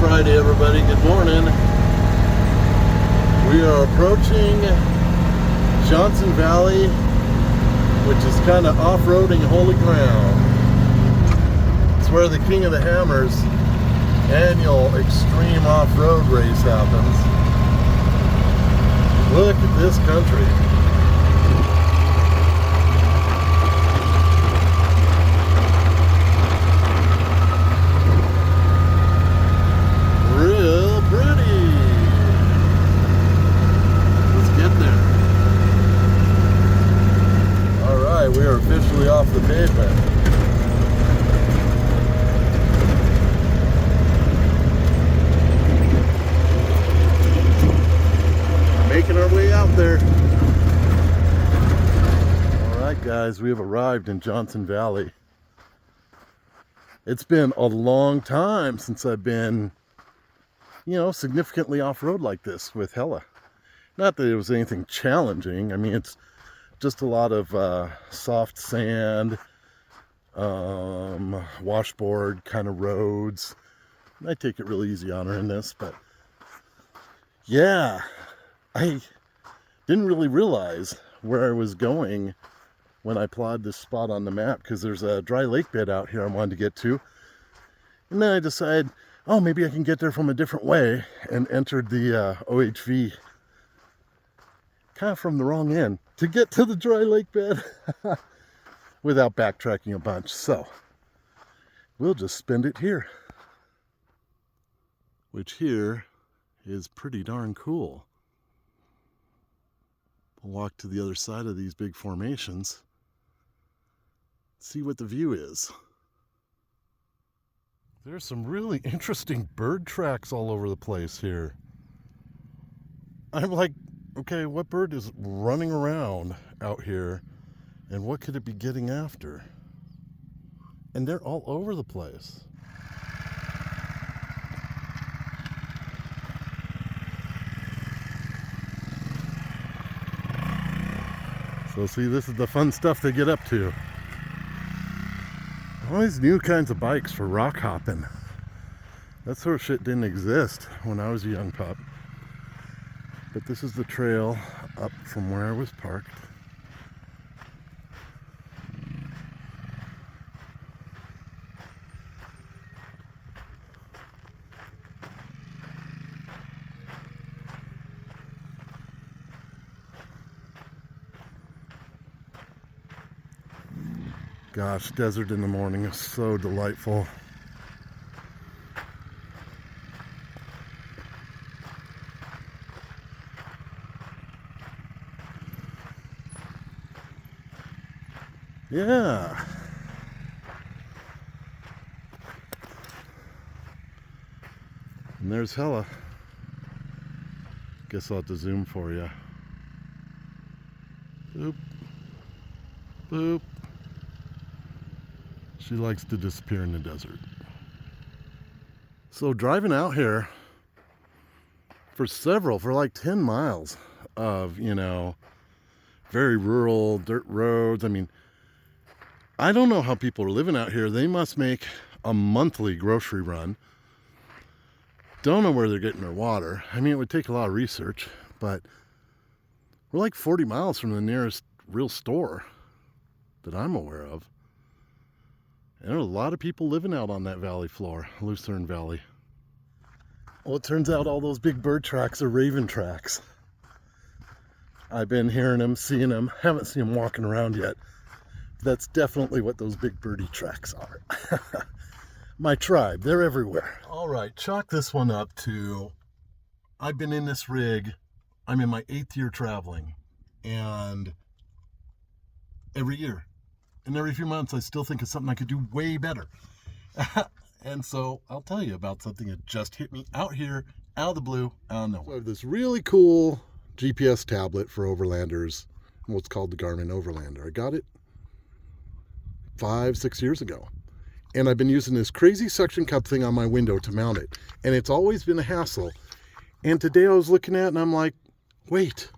Friday, everybody. Good morning. We are approaching Johnson Valley, which is kind of off-roading holy ground. It's where the King of the Hammers annual extreme off-road race happens. Look at this country. Real pretty. Let's get there. All right, we are officially off the pavement. Making our way out there. All right, guys, we have arrived in Johnson Valley. It's been a long time since I've been, significantly off-road like this with Hella. Not that it was anything challenging. I mean, it's just a lot of soft sand, washboard kind of roads. I take it really easy on her in this, but yeah, I didn't really realize where I was going when I plotted this spot on the map, because there's a dry lake bed out here I wanted to get to. And then I decided, oh, maybe I can get there from a different way, and entered the OHV kind of from the wrong end to get to the dry lake bed without backtracking a bunch. So we'll just spend it here, which here is pretty darn cool. We'll walk to the other side of these big formations, see what the view is. There's some really interesting bird tracks all over the place here. I'm like, okay, what bird is running around out here, and what could it be getting after? And they're all over the place. So see, this is the fun stuff they get up to. All these new kinds of bikes for rock hopping. That sort of shit didn't exist when I was a young pup. But this is the trail up from where I was parked. Gosh, desert in the morning is so delightful. Yeah. And there's Hella. Guess I'll have to zoom for you. Boop. Boop. She likes to disappear in the desert. So driving out here for like 10 miles of, very rural dirt roads. I mean, I don't know how people are living out here. They must make a monthly grocery run. Don't know where they're getting their water. I mean, it would take a lot of research, but we're like 40 miles from the nearest real store that I'm aware of. And there are a lot of people living out on that valley floor, Lucerne Valley. Well, it turns out all those big bird tracks are raven tracks. I've been hearing them, seeing them. Haven't seen them walking around yet. That's definitely what those big birdie tracks are. My tribe, they're everywhere. All right, chalk this one up to, I've been in this rig, I'm in my 8th year traveling, and every year, and every few months, I still think of something I could do way better. And so I'll tell you about something that just hit me out here, out of the blue, out of nowhere. So I have this really cool GPS tablet for overlanders, what's called the Garmin Overlander. I got it 5-6 years ago. And I've been using this crazy suction cup thing on my window to mount it. And it's always been a hassle. And today I was looking at it and I'm like, wait,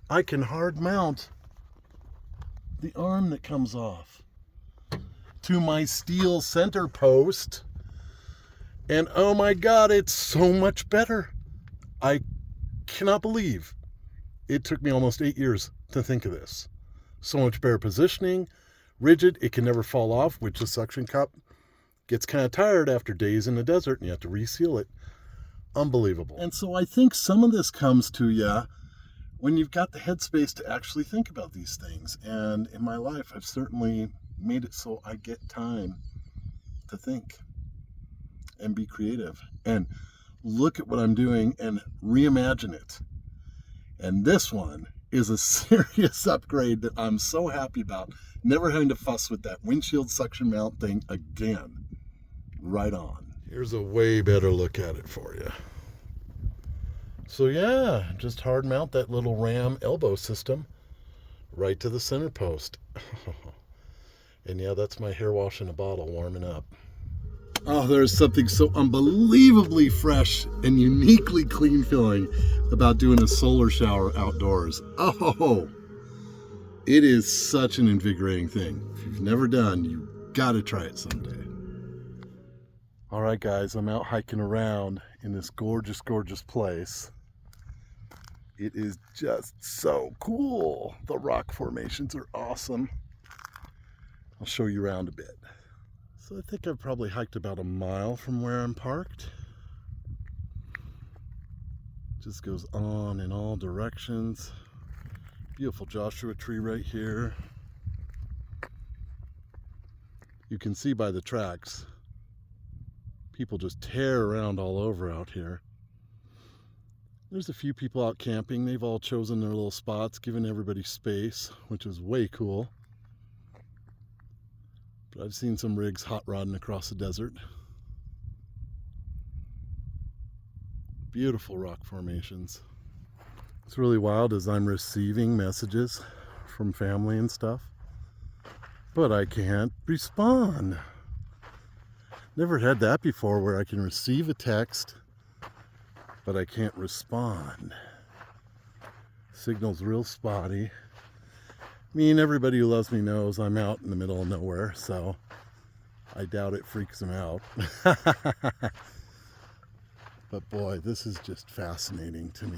I can hard mount the arm that comes off to my steel center post And oh my God, it's so much better. I cannot believe it took me almost 8 years to think of this. So much better positioning, rigid, it can never fall off, which the suction cup gets kind of tired after days in the desert and you have to reseal it. Unbelievable. And so I think some of this comes to you when you've got the headspace to actually think about these things. And in my life, I've certainly made it so I get time to think and be creative and look at what I'm doing and reimagine it. And this one is a serious upgrade that I'm so happy about. Never having to fuss with that windshield suction mount thing again. Right on. Here's a way better look at it for you. So yeah, just hard mount that little ram elbow system right to the center post. And yeah, that's my hair wash in a bottle warming up. Oh, there's something so unbelievably fresh and uniquely clean feeling about doing a solar shower outdoors. Oh, it is such an invigorating thing. If you've never done, you gotta try it someday. All right, guys, I'm out hiking around in this gorgeous, gorgeous place. It is just so cool. The rock formations are awesome. I'll show you around a bit. So I think I've probably hiked about a mile from where I'm parked. Just goes on in all directions. Beautiful Joshua tree right here. You can see by the tracks, people just tear around all over out here. There's a few people out camping. They've all chosen their little spots, giving everybody space, which is way cool. But I've seen some rigs hot rodding across the desert. Beautiful rock formations. It's really wild as I'm receiving messages from family and stuff, but I can't respond. Never had that before where I can receive a text, but I can't respond. Signal's real spotty. I mean, everybody who loves me knows I'm out in the middle of nowhere, so I doubt it freaks them out. But boy, this is just fascinating to me.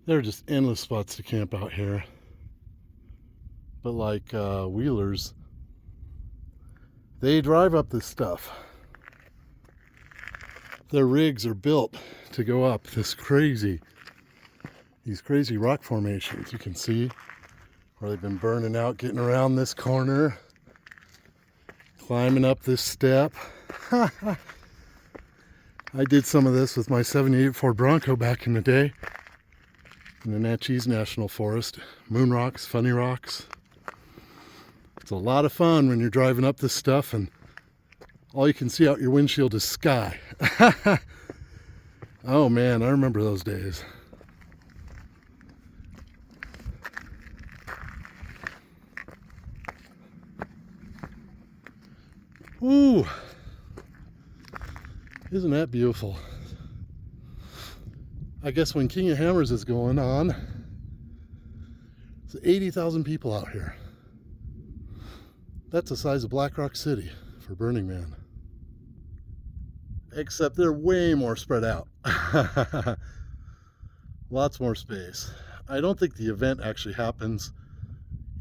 There are just endless spots to camp out here. But like wheelers, they drive up this stuff. Their rigs are built to go up these crazy rock formations. You can see where they've been burning out, getting around this corner, climbing up this step. I did some of this with my 78 Ford Bronco back in the day in the Natchez National Forest. Moon rocks, funny rocks. It's a lot of fun when you're driving up this stuff and all you can see out your windshield is sky. Oh man, I remember those days. Ooh, isn't that beautiful? I guess when King of Hammers is going on, there's 80,000 people out here. That's the size of Black Rock City for Burning Man. Except they're way more spread out. Lots more space. I don't think the event actually happens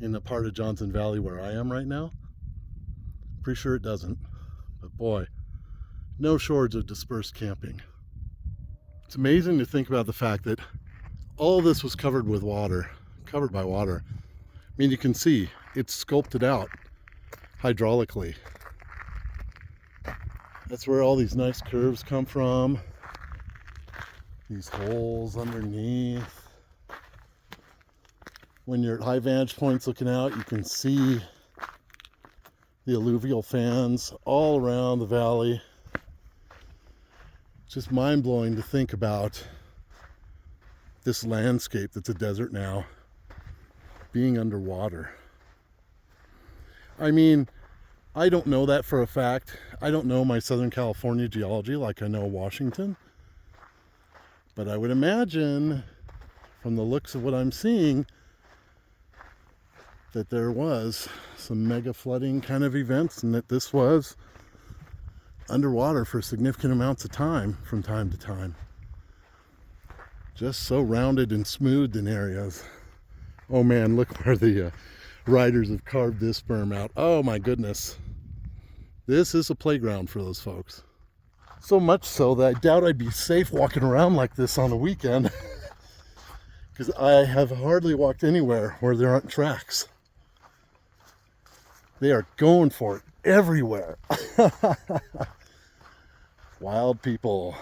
in the part of Johnson Valley where I am right now. Pretty sure it doesn't. But boy, no shortage of dispersed camping. It's amazing to think about the fact that all this was covered by water. I mean, you can see it's sculpted out hydraulically. That's where all these nice curves come from. These holes underneath. When you're at high vantage points looking out, you can see the alluvial fans all around the valley. It's just mind-blowing to think about this landscape that's a desert now being underwater. I mean, I don't know that for a fact. I don't know my Southern California geology like I know Washington. But I would imagine, from the looks of what I'm seeing, that there was some mega flooding kind of events and that this was underwater for significant amounts of time from time to time. Just so rounded and smoothed in areas. Oh man, look where the riders have carved this berm out. Oh my goodness. This is a playground for those folks. So much so that I doubt I'd be safe walking around like this on the weekend. Because I have hardly walked anywhere where there aren't tracks. They are going for it everywhere. Wild people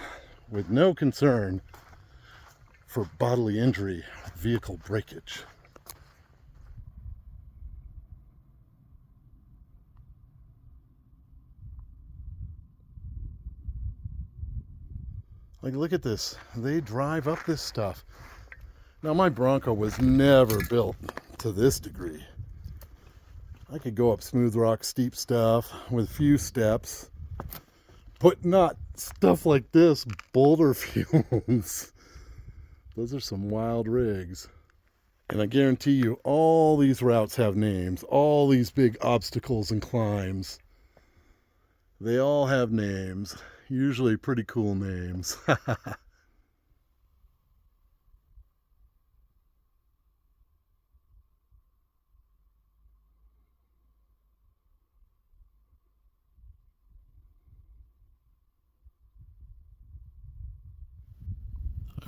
with no concern for bodily injury, vehicle breakage. Like, look at this. They drive up this stuff. Now, my Bronco was never built to this degree. I could go up smooth rock, steep stuff with few steps, but not stuff like this, boulder fumes. Those are some wild rigs. And I guarantee you, all these routes have names. All these big obstacles and climbs. They all have names. Usually pretty cool names. I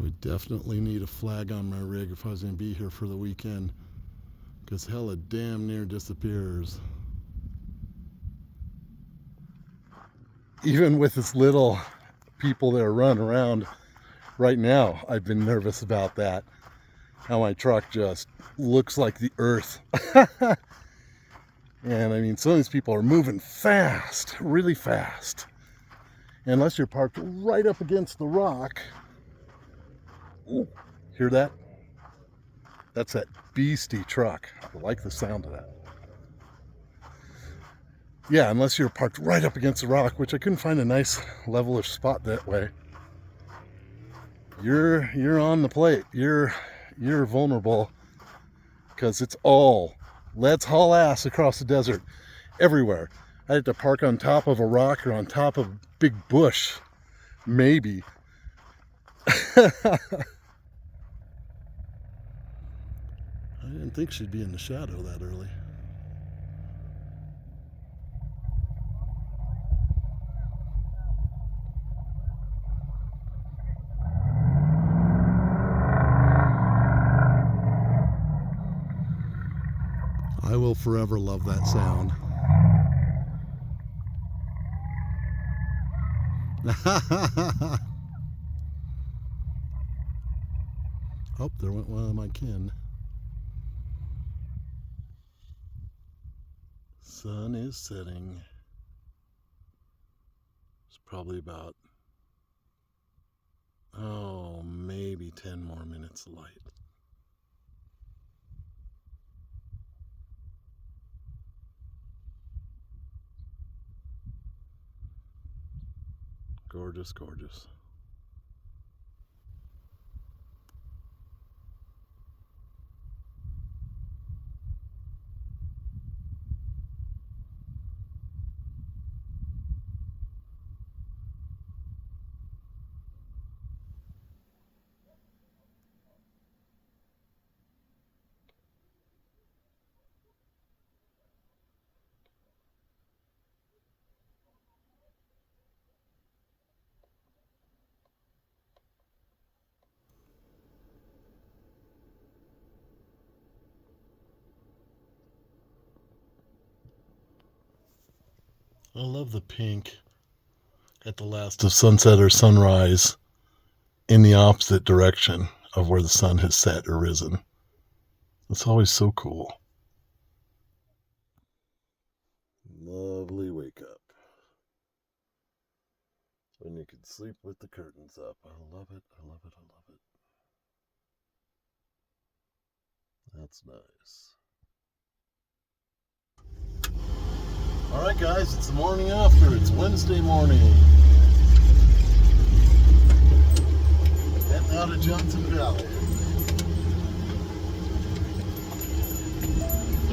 would definitely need a flag on my rig if I was going to be here for the weekend, because hell, it damn near disappears. Even with as little people that are running around right now, I've been nervous about that. How my truck just looks like the earth. And I mean, some of these people are moving fast, really fast. Unless you're parked right up against the rock. Ooh, hear that? That's that beastie truck. I like the sound of that. Yeah, unless you're parked right up against the rock, which I couldn't find a nice levelish spot that way. You're on the plate. You're vulnerable, because it's all let's haul ass across the desert everywhere. I had to park on top of a rock or on top of a big bush, maybe. I didn't think she'd be in the shadow that early. I will forever love that sound. Oh, there went one of my kin. Sun is setting. It's probably about, maybe 10 more minutes of light. Gorgeous, gorgeous. I love the pink at the last of sunset or sunrise in the opposite direction of where the sun has set or risen. It's always so cool. Lovely wake up. When you can sleep with the curtains up. I love it, I love it, I love it. That's nice. Alright guys, it's the morning after. It's Wednesday morning. Heading out of Johnson Valley.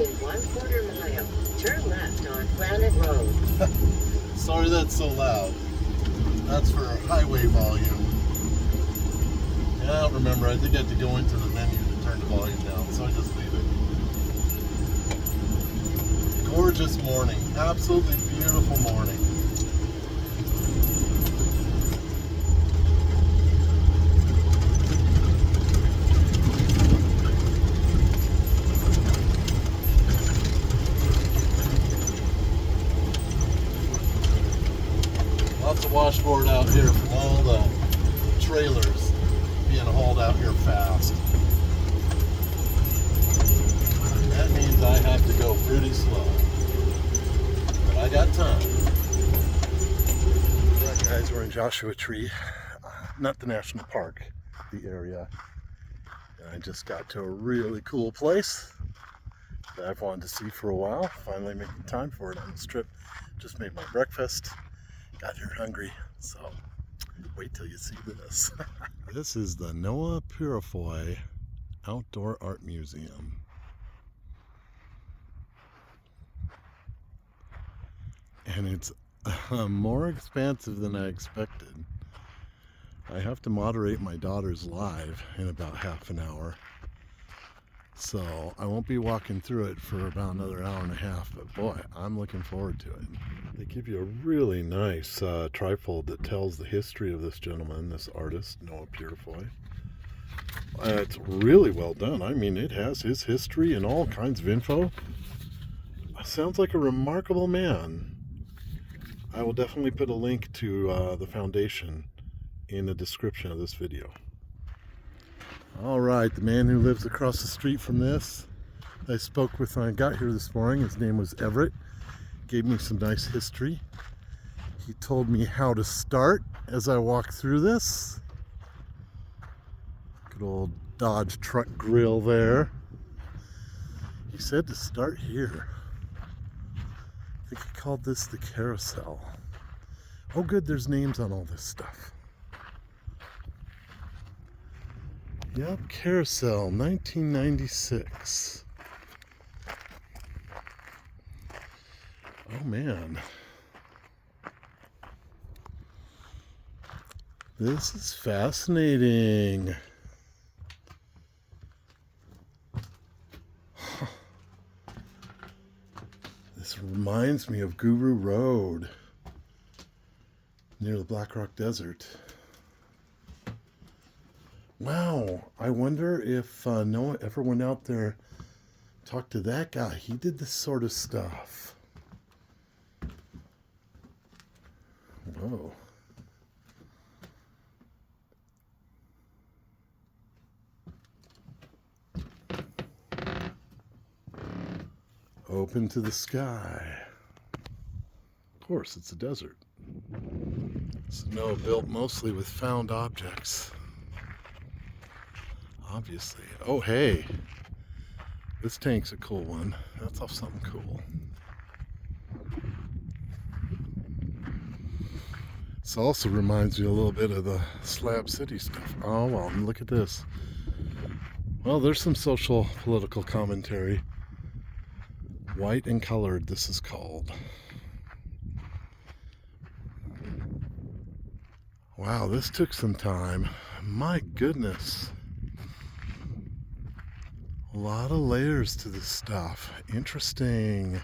In 1/4 mile, turn left on Planet Road. Sorry that's so loud. That's for highway volume. Yeah, remember, I think I have to go into the menu to turn the volume down, so I just leave it. Gorgeous morning. Absolutely beautiful morning. Lots of washboard out here from all the trailers being hauled out here fast. That means I have to go pretty slow. But I got time. Alright guys, we're in Joshua Tree. Not the national park, the area. And I just got to a really cool place that I've wanted to see for a while. Finally making time for it on this trip. Just made my breakfast. Got here hungry, so wait till you see this. This is the Noah Purifoy Outdoor Art Museum. And it's more expansive than I expected. I have to moderate my daughter's live in about half an hour. So I won't be walking through it for about another hour and a half, but boy, I'm looking forward to it. They give you a really nice trifold that tells the history of this gentleman, this artist, Noah Purifoy. It's really well done. I mean, it has his history and all kinds of info. Sounds like a remarkable man. I will definitely put a link to the foundation in the description of this video. All right, the man who lives across the street from this, I spoke with when I got here this morning. His name was Everett. Gave me some nice history. He told me how to start as I walk through this. Good old Dodge truck grill there. He said to start here. I think he called this the carousel. Oh good, there's names on all this stuff. Yep, carousel, 1996. Oh man. This is fascinating. This reminds me of Guru Road near the Black Rock Desert. Wow, I wonder if Noah ever went out there, talked to that guy. He did this sort of stuff. Whoa. Open to the sky. Of course, it's a desert. So Noah built mostly with found objects. Obviously. Oh, hey. This tank's a cool one. That's off something cool. This also reminds me a little bit of the Slab City stuff. Oh, well, look at this. Well, there's some social political commentary. White and Colored, this is called. Wow, this took some time. My goodness. A lot of layers to this stuff. Interesting.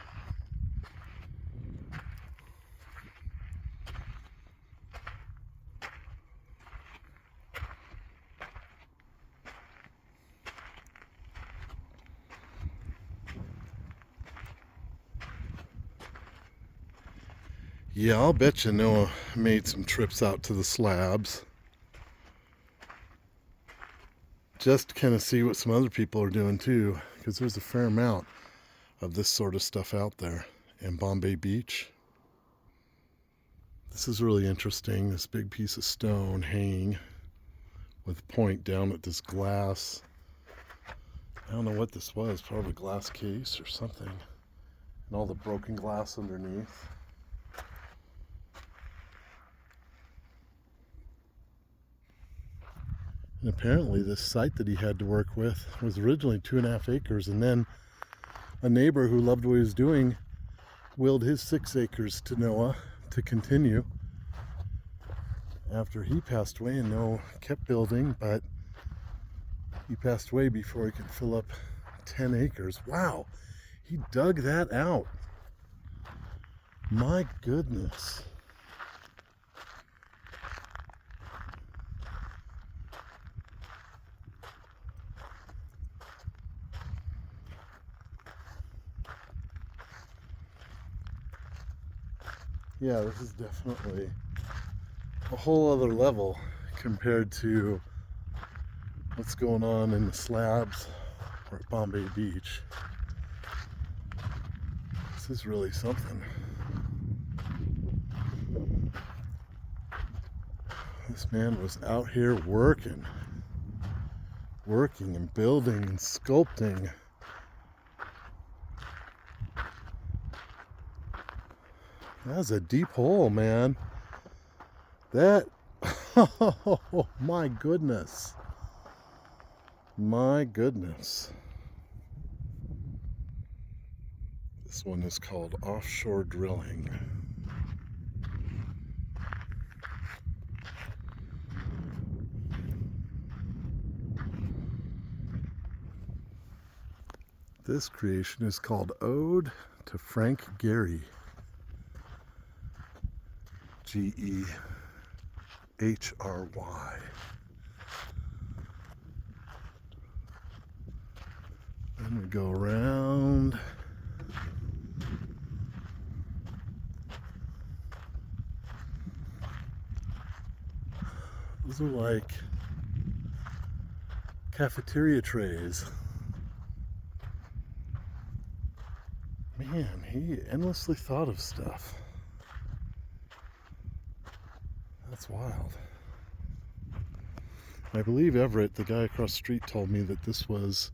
Yeah, I'll bet you Noah made some trips out to the slabs. Just to kind of see what some other people are doing too, because there's a fair amount of this sort of stuff out there. And Bombay Beach. This is really interesting, this big piece of stone hanging with a point down at this glass I don't know what this was, probably a glass case or something. And all the broken glass underneath. And apparently this site that he had to work with was originally 2.5 acres, and then a neighbor who loved what he was doing willed his 6 acres to Noah to continue after he passed away, and Noah kept building, but he passed away before he could fill up 10 acres. Wow, he dug that out. My goodness. Yeah, this is definitely a whole other level compared to what's going on in the slabs or at Bombay Beach. This is really something. This man was out here working and building and sculpting. That's a deep hole, man. That, oh my goodness. My goodness. This one is called offshore drilling. This creation is called Ode to Frank Gehry. Gehry. Then we go around. Those are like cafeteria trays. Man, he endlessly thought of stuff. That's wild. I believe Everett, the guy across the street, told me that this was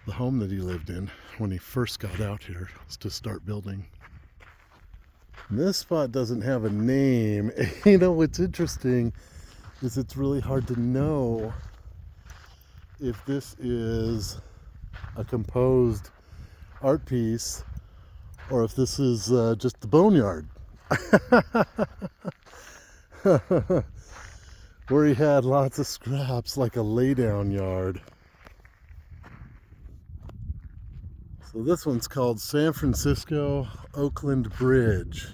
the home that he lived in when he first got out here to start building. And this spot doesn't have a name. You know, what's interesting is it's really hard to know if this is a composed art piece or if this is just the boneyard. Where he had lots of scraps, like a laydown yard. So this one's called San Francisco Oakland Bridge.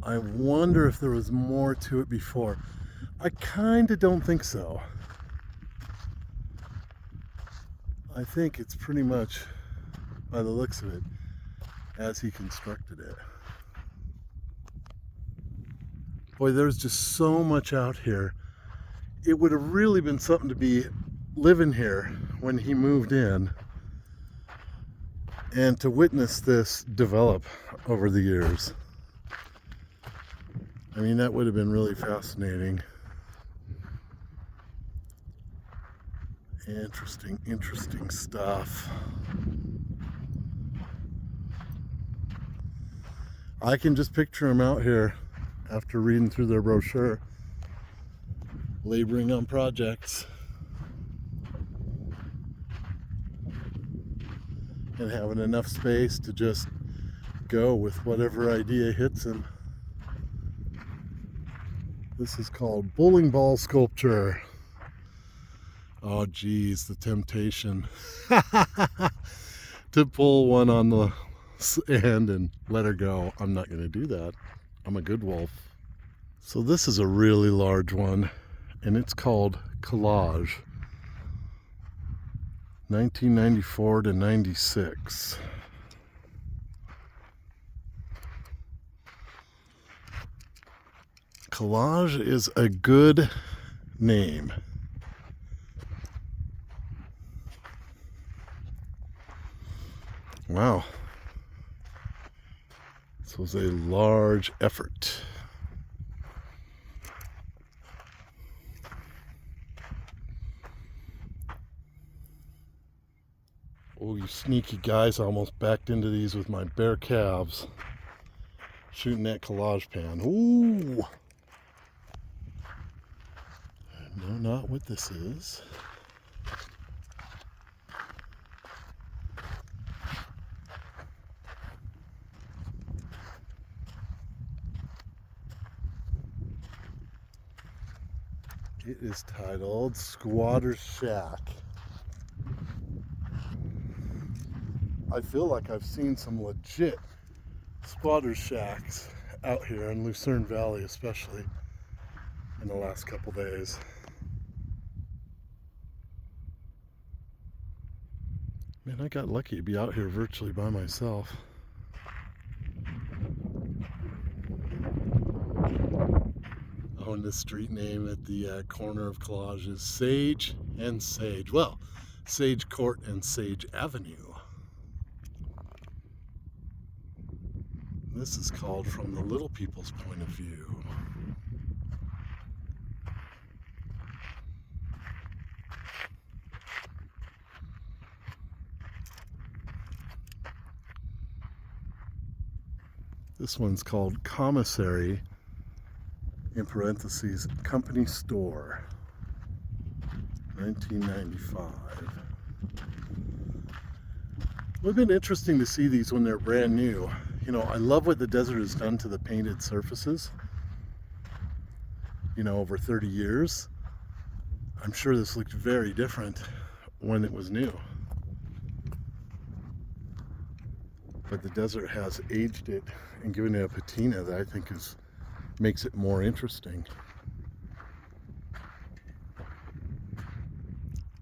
I wonder if there was more to it before. I kind of don't think so. I think it's pretty much, by the looks of it, as he constructed it. Boy, there's just so much out here. It would have really been something to be living here when he moved in and to witness this develop over the years. I mean, that would have been really fascinating. Interesting stuff. I can just picture him out here after reading through their brochure, laboring on projects and having enough space to just go with whatever idea hits him. This is called bowling ball sculpture. Oh geez, the temptation to pull one on the end and let her go. I'm not going to do that. I'm a good wolf. So this is a really large one, and it's called Collage. 1994 to 96. Collage is a good name. Wow. This was a large effort. Oh, you sneaky guys, I almost backed into these with my bare calves. Shooting that collage pan. Ooh! I know not what this is. It is titled Squatter's Shack. I feel like I've seen some legit squatter's shacks out here in Lucerne Valley, especially in the last couple days. Man, I got lucky to be out here virtually by myself. Oh, and the street name at the corner of Collage is Sage and Sage. Well, Sage Court and Sage Avenue. This is called From the Little People's Point of View. This one's called Commissary, in parentheses, Company Store, 1995. It would have been interesting to see these when they're brand new. You know, I love what the desert has done to the painted surfaces. You know, over 30 years. I'm sure this looked very different when it was new. But the desert has aged it and given it a patina that I think makes it more interesting.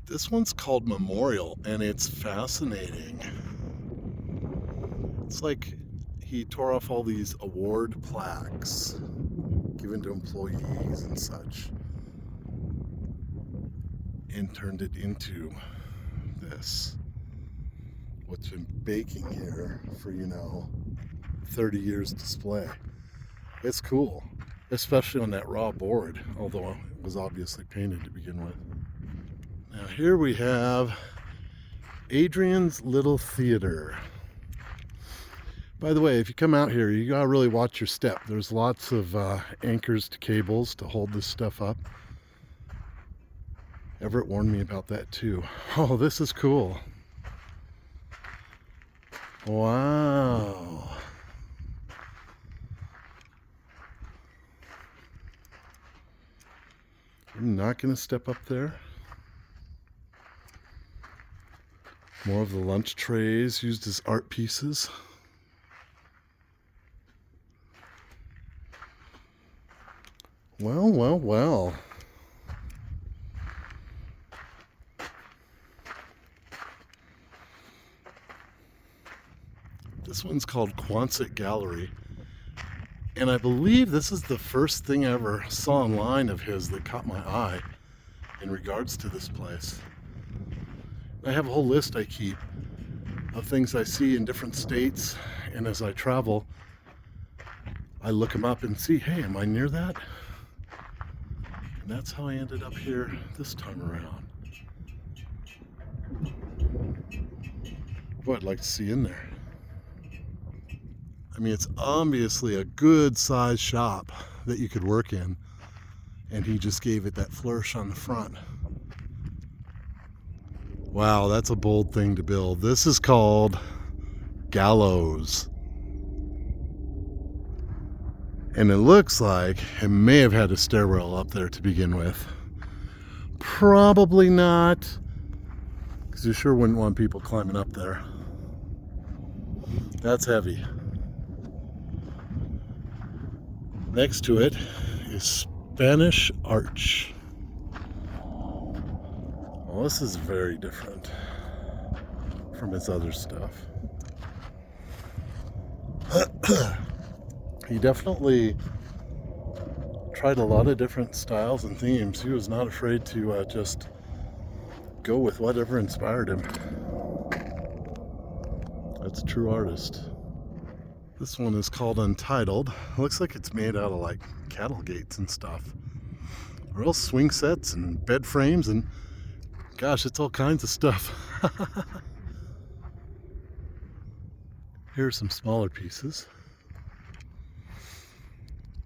This one's called Memorial, and it's fascinating. It's like he tore off all these award plaques given to employees and such and turned it into this. What's been baking here for, 30 years display. It's cool, especially on that raw board, although it was obviously painted to begin with. Now here we have Adrian's Little Theater. By the way, if you come out here, you gotta really watch your step. There's lots of anchors to cables to hold this stuff up. Everett warned me about that too. Oh, this is cool. Wow. I'm not gonna step up there. More of the lunch trays used as art pieces. Well, well, well. This one's called Quonset Gallery. And I believe this is the first thing I ever saw online of his that caught my eye in regards to this place. I have a whole list I keep of things I see in different states, and as I travel, I look them up and see, hey, am I near that? And that's how I ended up here this time around. Boy, I'd like to see in there. I mean, it's obviously a good sized shop that you could work in, and he just gave it that flourish on the front. Wow, that's a bold thing to build. This is called Gallows. And it looks like it may have had a stairwell up there to begin with. Probably not, because you sure wouldn't want people climbing up there. That's heavy. Next to it is Spanish Arch. Well, this is very different from his other stuff. He definitely tried a lot of different styles and themes. He was not afraid to just go with whatever inspired him. That's a true artist. This one is called Untitled. Looks like it's made out of like cattle gates and stuff. Real swing sets and bed frames and gosh, it's all kinds of stuff. Here are some smaller pieces.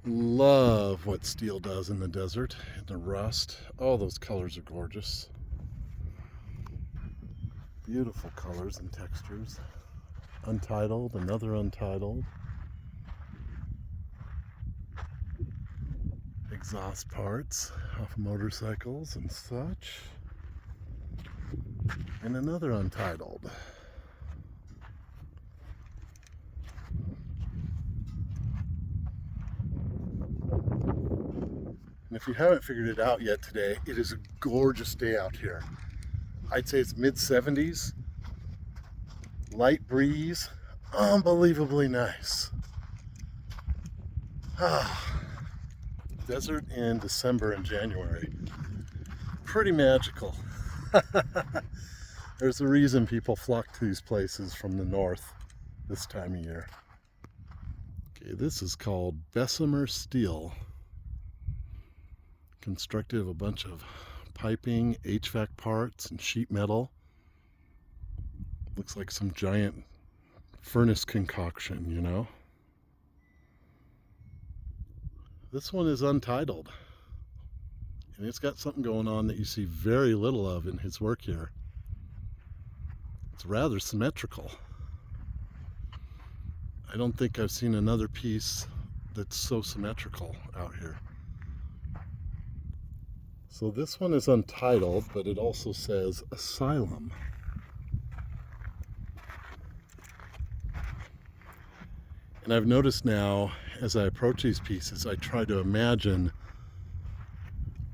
Love what steel does in the desert, in the rust. All those colors are gorgeous. Beautiful colors and textures. Untitled, another untitled. Exhaust parts off motorcycles and such. And another untitled. And if you haven't figured it out yet today, it is a gorgeous day out here. I'd say it's mid-70s, light breeze, unbelievably nice. Desert in December and January, pretty magical. There's a reason people flock to these places from the north this time of year. Okay, this is called Bessemer steel. Constructed of a bunch of piping, HVAC parts, and sheet metal. Looks like some giant furnace concoction, you know? This one is untitled. And it's got something going on that you see very little of in his work here. It's rather symmetrical. I don't think I've seen another piece that's so symmetrical out here. So this one is untitled, but it also says Asylum. And I've noticed now, as I approach these pieces, I try to imagine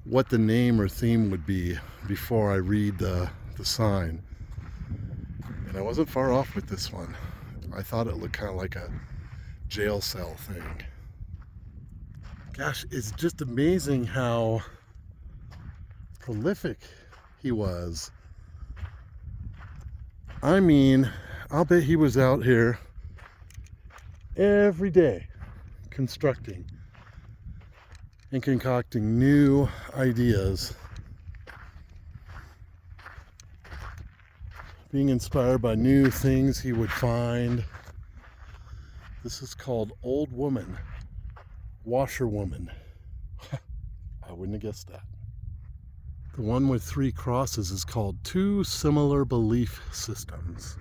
what the name or theme would be before I read the sign. And I wasn't far off with this one. I thought it looked kind of like a jail cell thing. Gosh, it's just amazing how prolific he was. I mean, I'll bet he was out here every day constructing and concocting new ideas, being inspired by new things he would find. This is called Old Woman, Washerwoman. I wouldn't have guessed that. The one with 3 crosses is called Two Similar Belief Systems.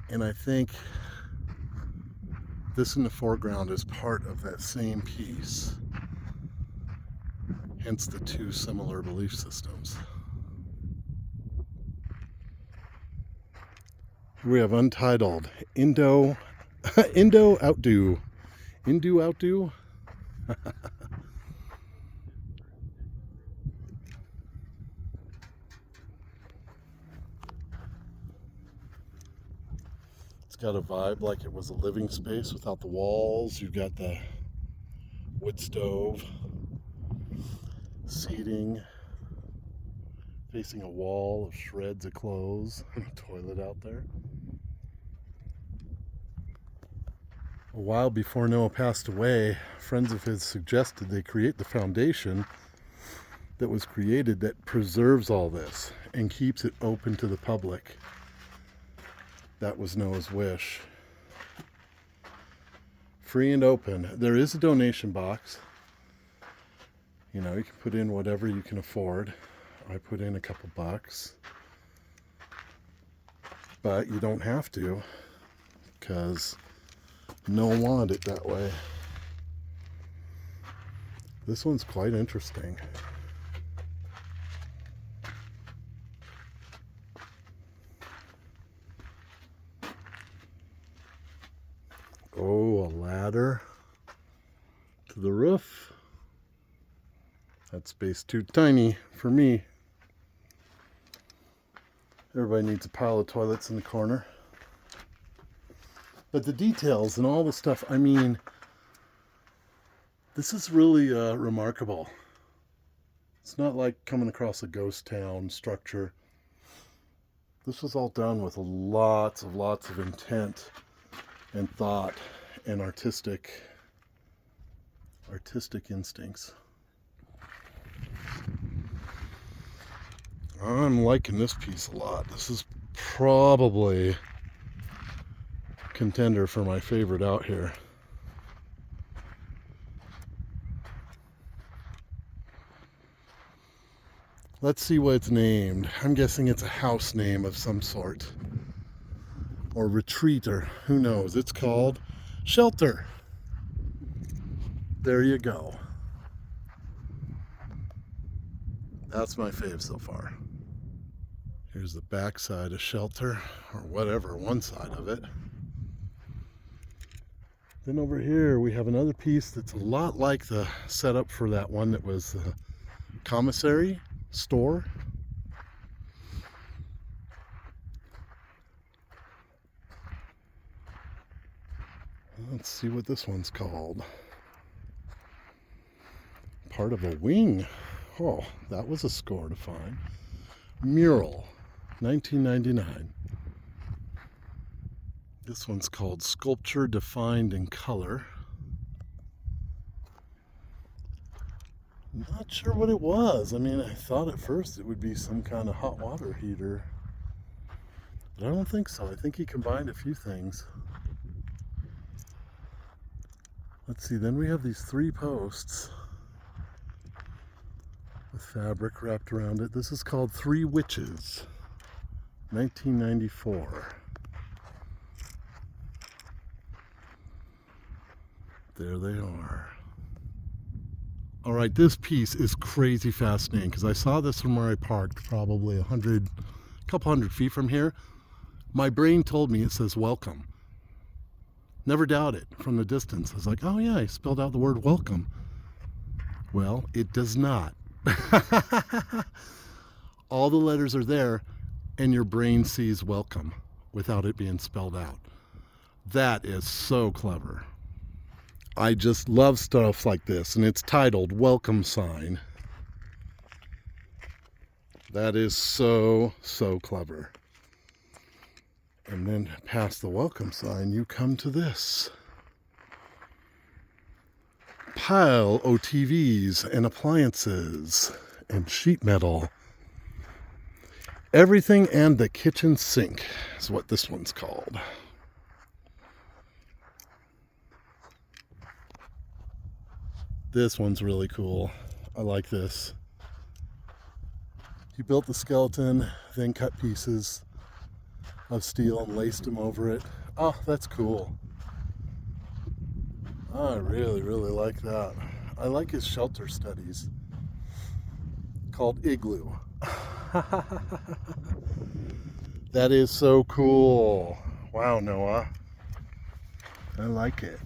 And I think this in the foreground is part of that same piece. Hence the 2 similar belief systems. Here we have untitled Indo Outdo. Hindu outdo? It's got a vibe like it was a living space without the walls. You've got the wood stove, seating, facing a wall of shreds of clothes, and a toilet out there. A while before Noah passed away, friends of his suggested they create the foundation that was created that preserves all this and keeps it open to the public. That was Noah's wish. Free and open. There is a donation box. You know, you can put in whatever you can afford. I put in a couple bucks. But you don't have to, because no one wanted it that way. This one's quite interesting. Oh, a ladder to the roof. That space too tiny for me. Everybody needs a pile of toilets in the corner. But the details and all the stuff, I mean, this is really remarkable. It's not like coming across a ghost town structure. This was all done with lots of intent and thought and artistic instincts. I'm liking this piece a lot. This is probably contender for my favorite out here. Let's see what it's named. I'm guessing it's a house name of some sort. Or retreat, or who knows. It's called Shelter. There you go. That's my fave so far. Here's the back side of Shelter, or whatever, one side of it. Then over here we have another piece that's a lot like the setup for that one that was the commissary store. Let's see what this one's called. Part of a wing. Oh, that was a score to find. Mural, 1999. This one's called Sculpture Defined in Color. Not sure what it was. I mean, I thought at first it would be some kind of hot water heater, but I don't think so. I think he combined a few things. Let's see, then we have these 3 posts with fabric wrapped around it. This is called 3 Witches, 1994. There they are. All right, this piece is crazy fascinating because I saw this from where I parked, probably a couple hundred feet from here. My brain told me it says welcome. Never doubt it from the distance. I was like, oh yeah, I spelled out the word welcome. Well, it does not. All the letters are there and your brain sees welcome without it being spelled out. That is so clever. I just love stuff like this, and it's titled Welcome Sign. That is so, so clever. And then past the welcome sign, you come to this. Pile OTVs and appliances and sheet metal. Everything and the kitchen sink is what this one's called. This one's really cool. I like this. He built the skeleton, then cut pieces of steel and laced them over it. Oh, that's cool. I really, really like that. I like his shelter studies called Igloo. That is so cool. Wow, Noah. I like it.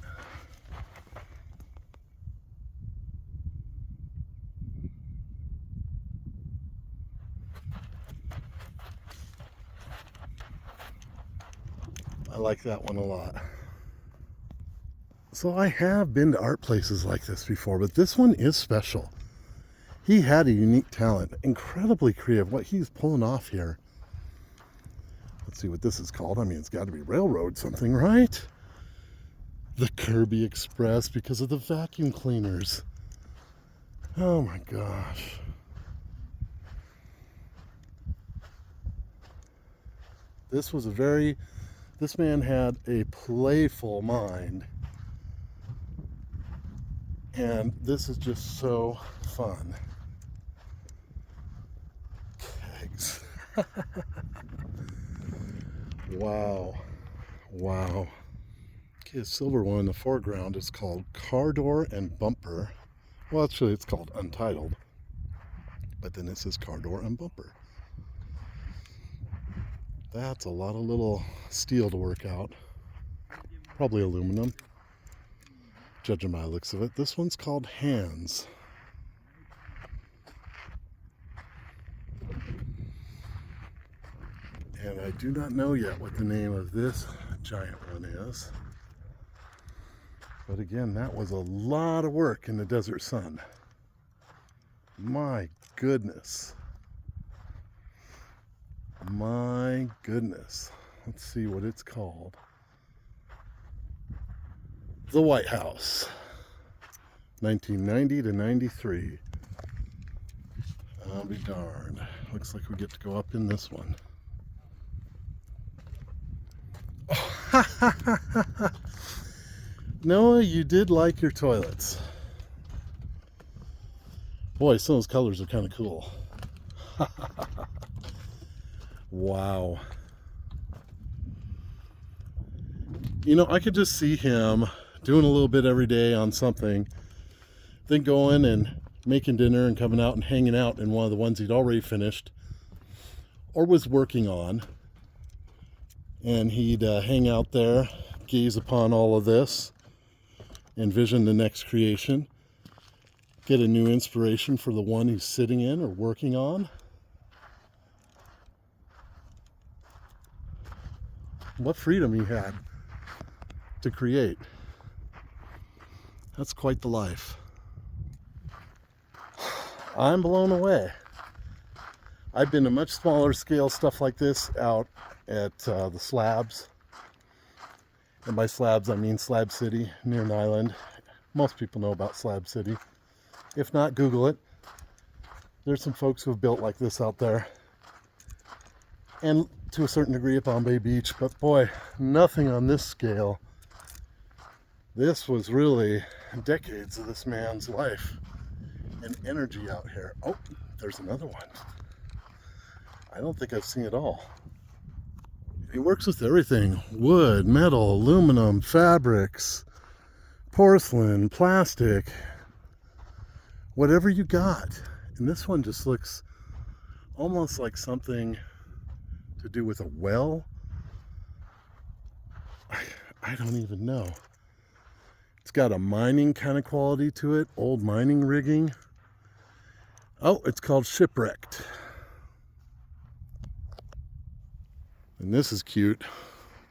I like that one a lot. So I have been to art places like this before, but this one is special. He had a unique talent, incredibly creative. What he's pulling off here. Let's see what this is called. I mean, it's got to be railroad something, right? The Kirby Express because of the vacuum cleaners. Oh my gosh. This man had a playful mind. And this is just so fun. Kegs. Wow. Wow. Okay, a silver one in the foreground is called Car Door and Bumper. Well, actually, it's called Untitled. But then it says Car Door and Bumper. That's a lot of little steel to work out. Probably aluminum, judging by the looks of it. This one's called Hands. And I do not know yet what the name of this giant one is. But again, that was a lot of work in the desert sun. My goodness. My goodness. Let's see what it's called. The White House. 1990 to 93. I'll be darned. Looks like we get to go up in this one. Noah, you did like your toilets. Boy, some of those colors are kind of cool. Wow. You know, I could just see him doing a little bit every day on something, then going and making dinner and coming out and hanging out in one of the ones he'd already finished or was working on. And he'd hang out there, gaze upon all of this, envision the next creation, get a new inspiration for the one he's sitting in or working on. What freedom he had to create. That's quite the life. I'm blown away. I've been to much smaller scale stuff like this out at the slabs. And by slabs, I mean Slab City near an island. Most people know about Slab City. If not, Google it. There's some folks who have built like this out there. And to a certain degree at Bombay Beach. But boy, nothing on this scale. This was really decades of this man's life and energy out here. Oh, there's another one. I don't think I've seen it all. He works with everything: wood, metal, aluminum, fabrics, porcelain, plastic, whatever you got. And this one just looks almost like something to do with a well. I don't even know. It's got a mining kind of quality to it, old mining rigging. Oh, it's called Shipwrecked. And this is cute.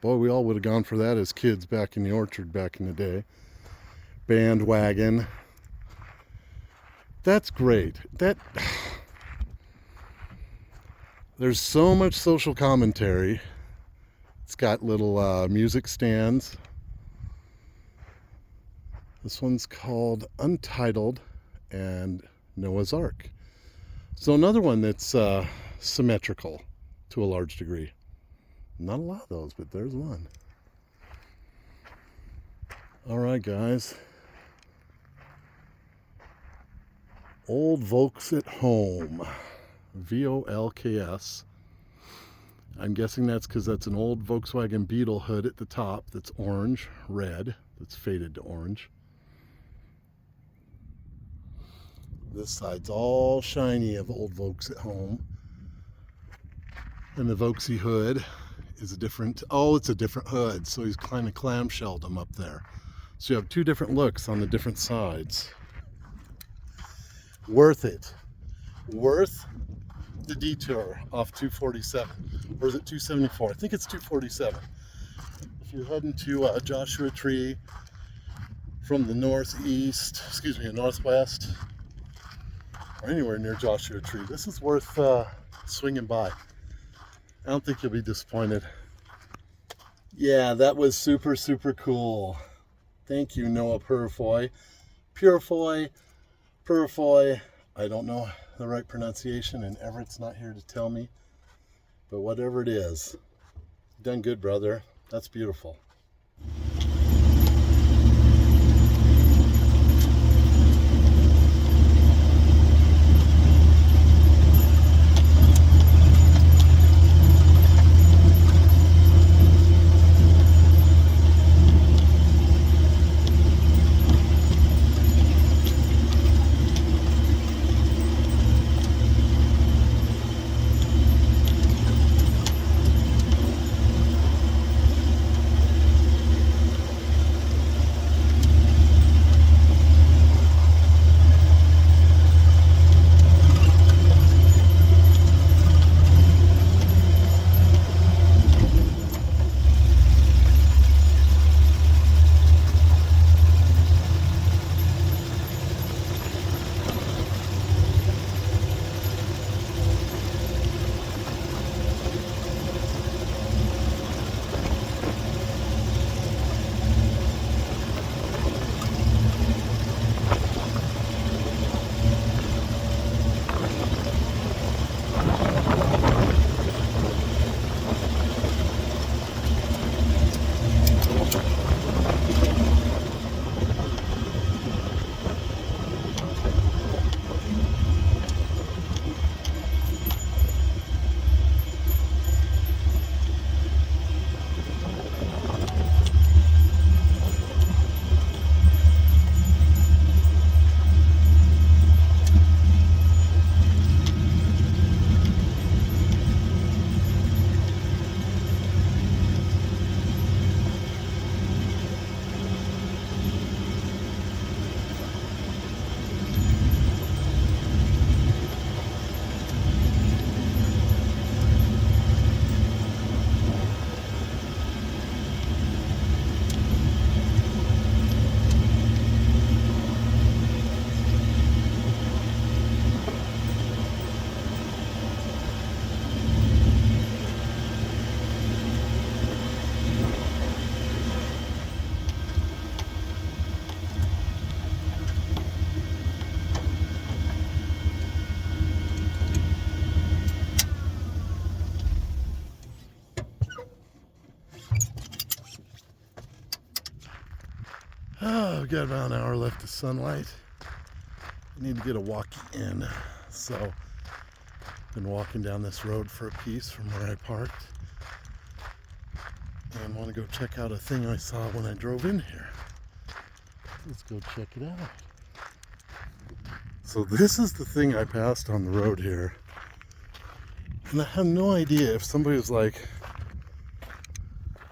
Boy, we all would have gone for that as kids back in the orchard back in the day. Bandwagon. That's great. There's so much social commentary. It's got little music stands. This one's called Untitled and Noah's Ark. So another one that's symmetrical to a large degree. Not a lot of those, but there's one. All right, guys. Old Volks at Home. VOLKS. I'm guessing that's because that's an old Volkswagen Beetle hood at the top that's orange, red, that's faded to orange. This side's all shiny of old Volks at Home. And the Volksy hood is a different, it's a different hood. So he's kind of clamshelled them up there. So you have two different looks on the different sides. Worth it. Worth the detour off 247. Or is it 274? I think it's 247. If you're heading to Joshua Tree from the northwest, or anywhere near Joshua Tree, this is worth swinging by. I don't think you'll be disappointed. Yeah, that was super, super cool. Thank you, Noah Purifoy. Purifoy. I don't know the right pronunciation, and Everett's not here to tell me. But whatever it is, you've done good, brother. That's beautiful. I've got about an hour left of sunlight. I need to get a walkie in. So, been walking down this road for a piece from where I parked. And want to go check out a thing I saw when I drove in here. Let's go check it out. So this is the thing I passed on the road here. And I have no idea if somebody was like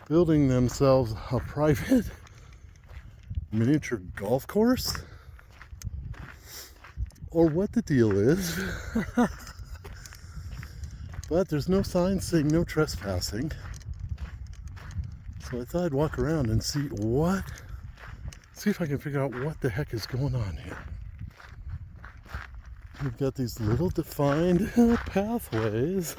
building themselves a private miniature golf course or what the deal is. But there's no sign saying no trespassing. So I thought I'd walk around and see if I can figure out what the heck is going on here. We've got these little defined pathways.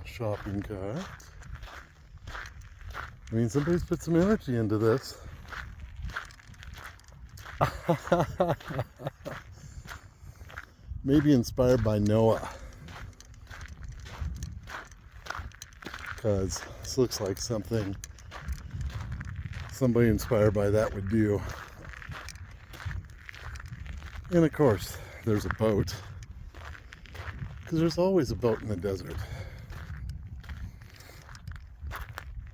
A shopping cart. I mean, somebody's put some energy into this. Maybe inspired by Noah. Because this looks like something somebody inspired by that would do. And of course, there's a boat. Because there's always a boat in the desert.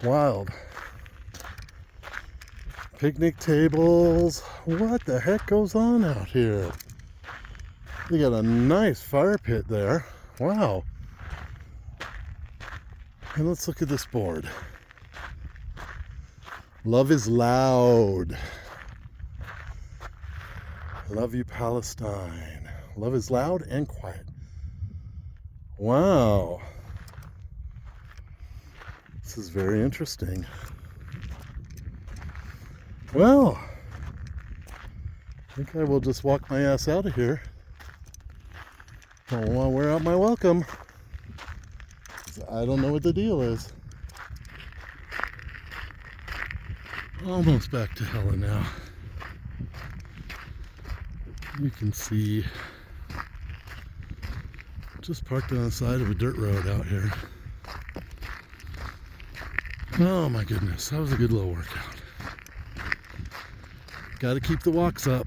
Wild. Picnic tables. What the heck goes on out here? They got a nice fire pit there. Wow. And let's look at this board. Love is loud. Love you, Palestine. Love is loud and quiet. Wow. This is very interesting. Well, I think I will just walk my ass out of here. Don't want to wear out my welcome. I don't know what the deal is. Almost back to Helen now. You can see just parked on the side of a dirt road out here. Oh my goodness, that was a good little workout. Got to keep the walks up.